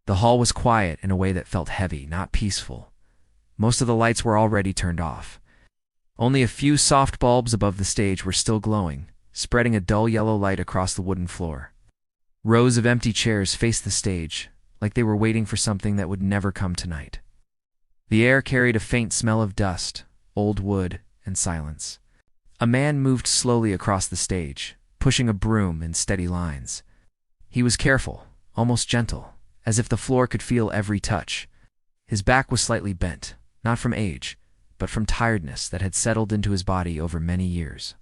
The hall was quiet in a way that felt heavy, not peaceful. Most of the lights were already turned off. Only a few soft bulbs above the stage were still glowing, spreading a dull yellow light across the wooden floor. Rows of empty chairs faced the stage, like they were waiting for something that would never come tonight. The air carried a faint smell of dust, old wood, and silence. A man moved slowly across the stage, pushing a broom in steady lines. He was careful, almost gentle, as if the floor could feel every touch. His back was slightly bent, not from age, but from tiredness that had settled into his body over many years.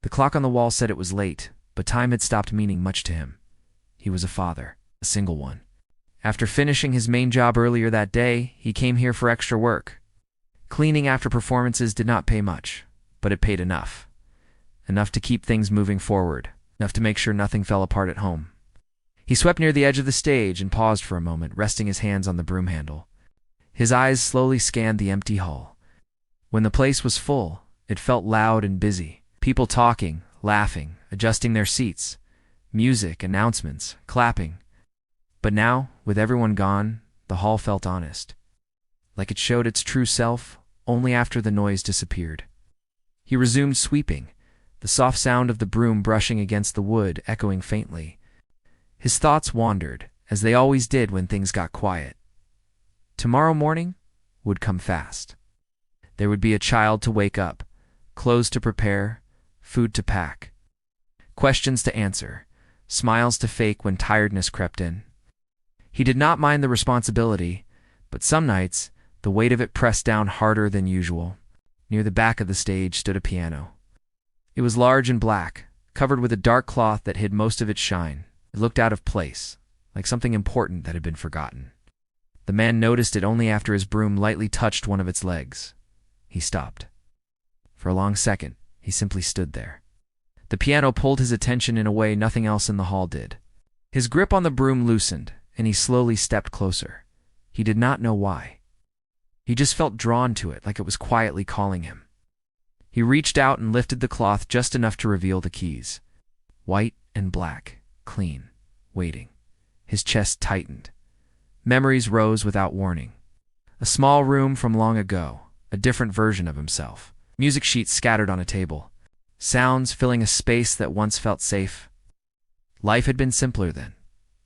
The clock on the wall said it was late, but time had stopped meaning much to him. He was a father, a single one. After finishing his main job earlier that day, he came here for extra work. Cleaning after performances did not pay much, but it paid enough. Enough to keep things moving forward, enough to make sure nothing fell apart at home. He swept near the edge of the stage and paused for a moment, resting his hands on the broom handle. His eyes slowly scanned the empty hall. When the place was full, it felt loud and busy. People talking, laughing, adjusting their seats. Music, announcements, clapping. But now, with everyone gone, the hall felt honest. Like it showed its true self only after the noise disappeared. He resumed sweeping, the soft sound of the broom brushing against the wood echoing faintly. His thoughts wandered, as they always did when things got quiet. Tomorrow morning would come fast. There would be a child to wake up, clothes to prepare, food to pack, questions to answer, smiles to fake when tiredness crept in. He did not mind the responsibility, but some nights the weight of it pressed down harder than usual. Near the back of the stage stood a piano. It was large and black, covered with a dark cloth that hid most of its shine. It looked out of place, like something important that had been forgotten. The man noticed it only after his broom lightly touched one of its legs. He stopped. For a long second, he simply stood there. The piano pulled his attention in a way nothing else in the hall did. His grip on the broom loosened, and he slowly stepped closer. He did not know why. He just felt drawn to it, like it was quietly calling him. He reached out and lifted the cloth just enough to reveal the keys. White and black, clean, waiting. His chest tightened. Memories rose without warning. A small room from long ago, a different version of himself. Music sheets scattered on a table. Sounds filling a space that once felt safe. Life had been simpler then.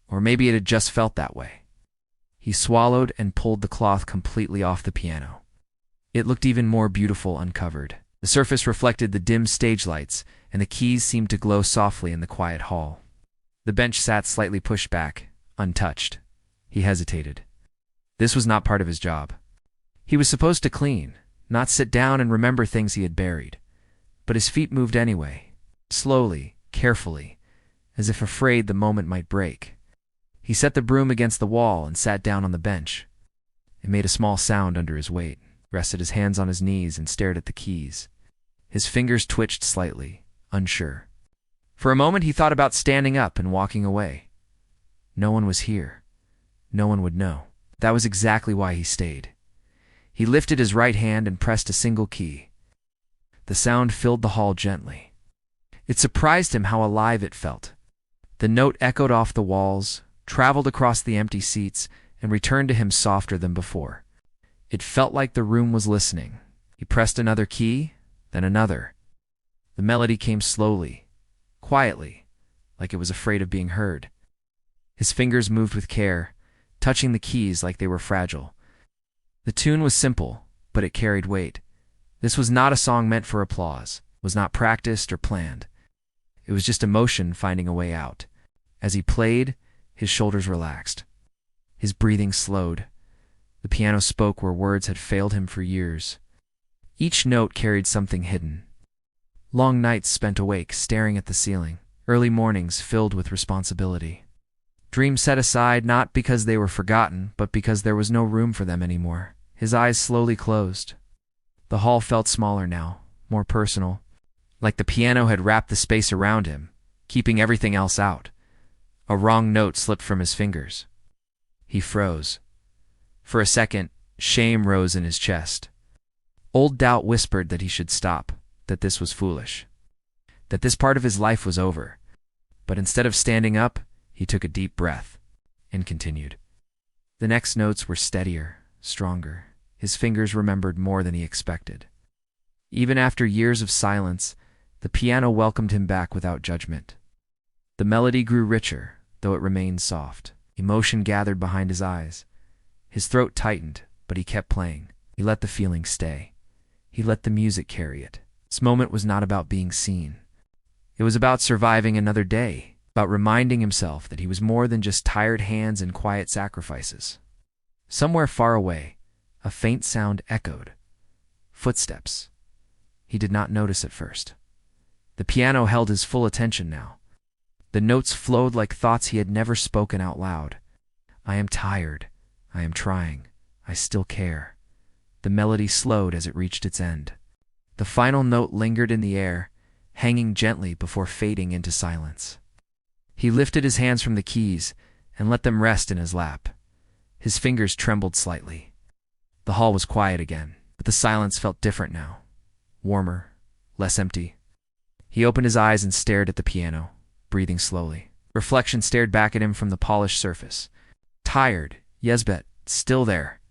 Or maybe it had just felt that way. He swallowed and pulled the cloth completely off the piano. It looked even more beautiful uncovered. The surface reflected the dim stage lights, and the keys seemed to glow softly in the quiet hall. The bench sat slightly pushed back, untouched. He hesitated. This was not part of his job. He was supposed to clean, not sit down and remember things he had buried. But his feet moved anyway, slowly, carefully, as if afraid the moment might break. He set the broom against the wall and sat down on the bench. It made a small sound under his weight, rested his hands on his knees and stared at the keys. His fingers twitched slightly, unsure. For a moment he thought about standing up and walking away. No one was here. No one would know. That was exactly why he stayed. He lifted his right hand and pressed a single key. The sound filled the hall gently. It surprised him how alive it felt. The note echoed off the walls, traveled across the empty seats, and returned to him softer than before. It felt like the room was listening. He pressed another key, then another. The melody came slowly, quietly, like it was afraid of being heard. His fingers moved with care, touching the keys like they were fragile. The tune was simple, but it carried weight. This was not a song meant for applause, was not practiced or planned. It was just emotion finding a way out. As he played, his shoulders relaxed. His breathing slowed. The piano spoke where words had failed him for years. Each note carried something hidden. Long nights spent awake, staring at the ceiling. Early mornings filled with responsibility. Dreams set aside not because they were forgotten, but because there was no room for them anymore. His eyes slowly closed. The hall felt smaller now, more personal. Like the piano had wrapped the space around him, keeping everything else out. A wrong note slipped from his fingers. He froze. For a second, shame rose in his chest. Old doubt whispered that he should stop, that this was foolish, that this part of his life was over. But instead of standing up, he took a deep breath and continued. The next notes were steadier, stronger. His fingers remembered more than he expected. Even after years of silence, the piano welcomed him back without judgment. The melody grew richer, though it remained soft. Emotion gathered behind his eyes. His throat tightened, but he kept playing. He let the feeling stay. He let the music carry it. This moment was not about being seen. It was about surviving another day, about reminding himself that he was more than just tired hands and quiet sacrifices. Somewhere far away, a faint sound echoed. Footsteps. He did not notice at first. The piano held his full attention now. The notes flowed like thoughts he had never spoken out loud. I am tired. I am trying. I still care. The melody slowed as it reached its end. The final note lingered in the air, hanging gently before fading into silence. He lifted his hands from the keys and let them rest in his lap. His fingers trembled slightly. The hall was quiet again, but the silence felt different now. Warmer, less empty. He opened his eyes and stared at the piano, breathing slowly. Reflection stared back at him from the polished surface. Tired, yes, but still there.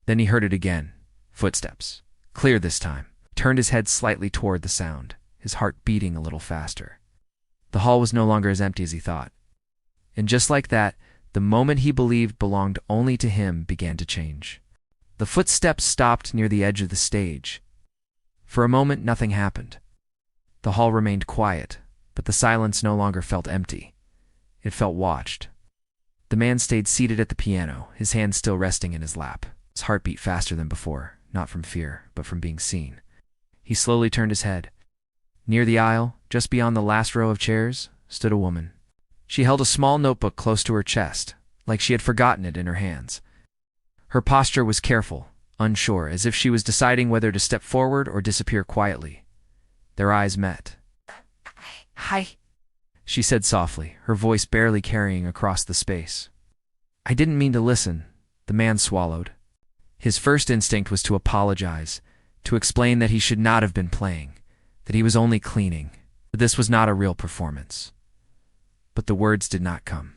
Then he heard it again. Footsteps. Clear this time. Turned his head slightly toward the sound, his heart beating a little faster. The hall was no longer as empty as he thought. And just like that, the moment he believed belonged only to him began to change. The footsteps stopped near the edge of the stage. For a moment, nothing happened. The hall remained quiet, but the silence no longer felt empty. It felt watched. The man stayed seated at the piano, his hands still resting in his lap. His heart beat faster than before, not from fear, but from being seen. He slowly turned his head. Near the aisle, just beyond the last row of chairs, stood a woman. She held a small notebook close to her chest, like she had forgotten it in her hands. Her posture was careful, unsure, as if she was deciding whether to step forward or disappear quietly. Their eyes met. "Hi," she said softly, her voice barely carrying across the space. "I didn't mean to listen," the man swallowed. His first instinct was to apologize, to explain that he should not have been playing, that he was only cleaning, that this was not a real performance. But the words did not come.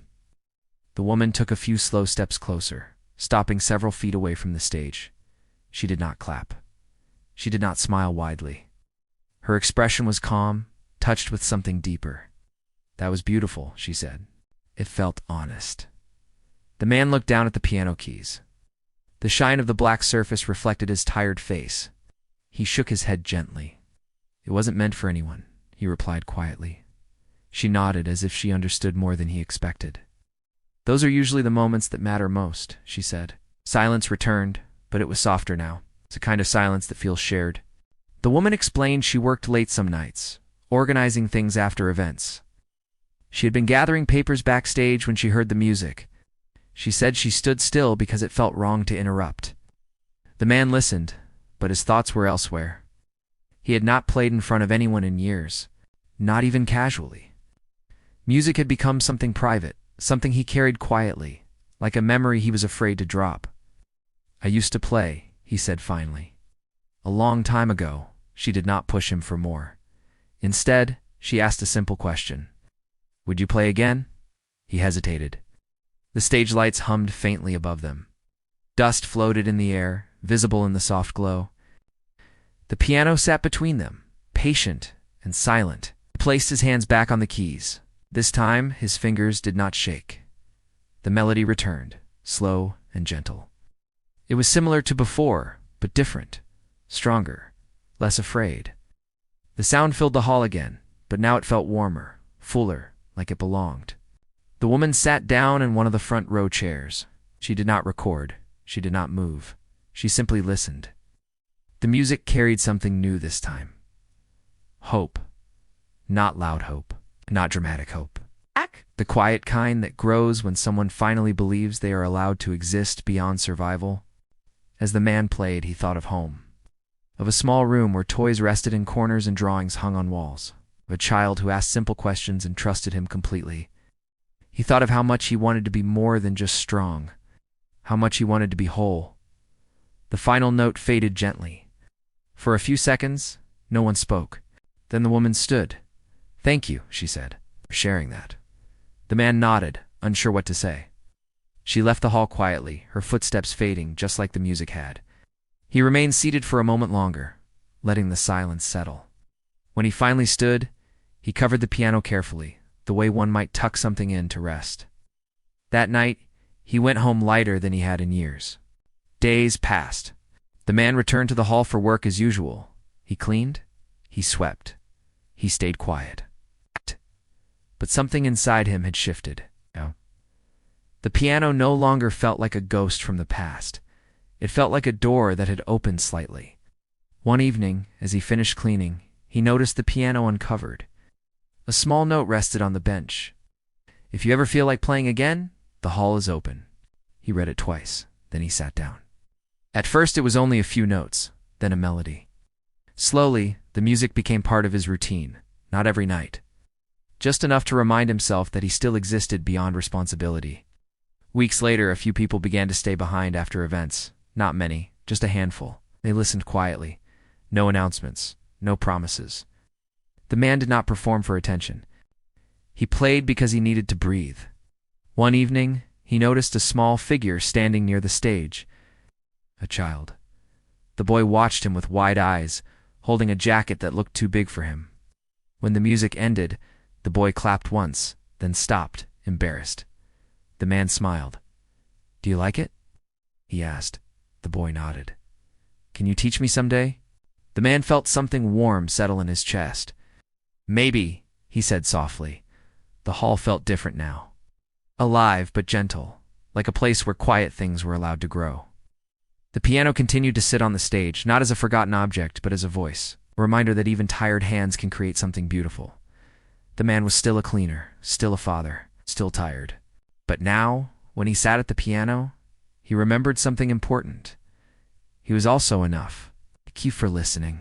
The woman took a few slow steps closer, stopping several feet away from the stage. She did not clap. She did not smile widely. Her expression was calm, touched with something deeper. "That was beautiful," she said. It felt honest. The man looked down at the piano keys. The shine of the black surface reflected his tired face. He shook his head gently. "It wasn't meant for anyone," he replied quietly. She nodded as if she understood more than he expected. "Those are usually the moments that matter most," she said. Silence returned, but it was softer now. It's a kind of silence that feels shared. The woman explained she worked late some nights, organizing things after events. She had been gathering papers backstage when she heard the music. She said she stood still because it felt wrong to interrupt. The man listened, but his thoughts were elsewhere. He had not played in front of anyone in years, not even casually. Music had become something private, something he carried quietly, like a memory he was afraid to drop. "I used to play," he said finally. A long time ago. She did not push him for more. Instead, she asked a simple question. "Would you play again?" He hesitated. The stage lights hummed faintly above them. Dust floated in the air, visible in the soft glow. The piano sat between them, patient and silent. He placed his hands back on the keys. This time, his fingers did not shake. The melody returned, slow and gentle. It was similar to before, but different, stronger, less afraid. The sound filled the hall again, but now it felt warmer, fuller, like it belonged. The woman sat down in one of the front row chairs. She did not record. She did not move. She simply listened. The music carried something new this time. Hope. Not loud hope. Not dramatic hope. The quiet kind that grows when someone finally believes they are allowed to exist beyond survival. As the man played, he thought of home. Of a small room where toys rested in corners and drawings hung on walls. Of a child who asked simple questions and trusted him completely. He thought of how much he wanted to be more than just strong. How much he wanted to be whole. The final note faded gently. For a few seconds, no one spoke. Then the woman stood. "Thank you," she said, "for sharing that." The man nodded, unsure what to say. She left the hall quietly, her footsteps fading just like the music had. He remained seated for a moment longer, letting the silence settle. When he finally stood, he covered the piano carefully, the way one might tuck something in to rest. That night, he went home lighter than he had in years. Days passed. The man returned to the hall for work as usual. He cleaned, he swept, he stayed quiet. But something inside him had shifted. The piano no longer felt like a ghost from the past. It felt like a door that had opened slightly. One evening, as he finished cleaning, he noticed the piano uncovered. A small note rested on the bench. "If you ever feel like playing again, the hall is open." He read it twice, then he sat down. At first it was only a few notes, then a melody. Slowly, the music became part of his routine, not every night. Just enough to remind himself that he still existed beyond responsibility. Weeks later, a few people began to stay behind after events. Not many, just a handful. They listened quietly. No announcements, no promises. The man did not perform for attention. He played because he needed to breathe. One evening, he noticed a small figure standing near the stage. A child. The boy watched him with wide eyes, holding a jacket that looked too big for him. When the music ended, the boy clapped once, then stopped, embarrassed. The man smiled. "Do you like it?" he asked. The boy nodded. "Can you teach me someday?" The man felt something warm settle in his chest. "Maybe," he said softly. The hall felt different now. Alive but gentle, like a place where quiet things were allowed to grow. The piano continued to sit on the stage, not as a forgotten object, but as a voice, a reminder that even tired hands can create something beautiful. The man was still a cleaner, still a father, still tired. But now, when he sat at the piano, he remembered something important. He was also enough. Thank you for listening.